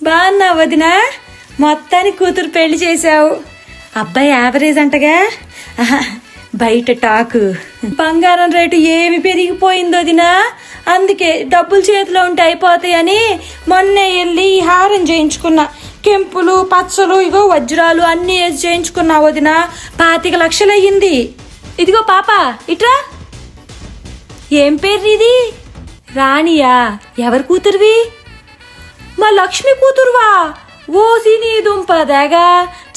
బాగున్నా వదినా, మొత్తానికి కూతురు పెళ్లి చేసావు. అబ్బాయి యావరేజ్ అంటగా. ఆహా, బయట టాకు బంగారం రేటు ఏమి పెరిగిపోయిందో వదినా. అందుకే డబ్బులు చేతిలో ఉంటే అయిపోతాయని మొన్నే వెళ్ళి ఈ హారం చేయించుకున్నా. కెంపులు పచ్చలు ఇగో వజ్రాలు అన్నీ వేసి చేయించుకున్నా వదినా. 25 లక్షలు అయ్యింది. ఇదిగో పాప ఇట్రా. ఏం పేరు ఇది? రాణియా? ఎవరి కూతురువి? మా లక్ష్మి కూతురువా? ఓ సినీ దుంపదాగా.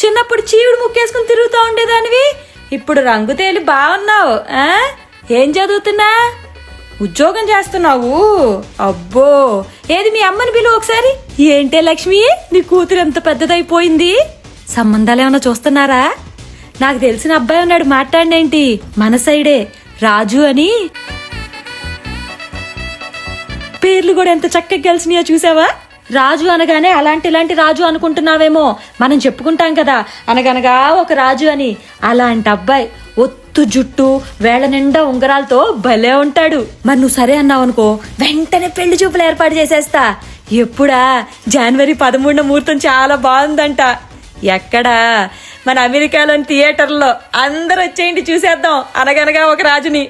చిన్నప్పుడు చీవుడు ముక్కేసుకుని తిరుగుతూ ఉండేదానివి, ఇప్పుడు రంగు తేలి బాగున్నావు. ఏం చదువుతున్నా? ఉద్యోగం చేస్తున్నావు? అబ్బో, ఏది మీ అమ్మని పిలువు ఒకసారి. ఏంటే లక్ష్మి, నీ కూతురు ఎంత పెద్దదైపోయింది. సంబంధాలు ఏమన్నా చూస్తున్నారా? నాకు తెలిసిన అబ్బాయి ఉన్నాడు, మాట్లాడినేంటి. మన సైడే, రాజు అని. పేర్లు కూడా ఎంత చక్కగా కలిసినాయో చూసావా? రాజు అనగానే ఇలాంటి రాజు అనుకుంటున్నావేమో. మనం చెప్పుకుంటాం కదా అనగనగా ఒక రాజు అని. అలాంటి అబ్బాయి, ఒత్తు జుట్టు, వేళ్ల నిండా ఉంగరాలతో భలే ఉంటాడు. మరి నువ్వు సరే అన్నావు అనుకో, వెంటనే పెళ్లి చూపులు ఏర్పాటు చేసేస్తా. ఎప్పుడా? జనవరి 13 ముహూర్తం చాలా బాగుందంట. ఎక్కడా? మన అమెరికాలోని థియేటర్లో. అందరూ వచ్చేయండి చూసేద్దాం అనగనగా ఒక రాజుని.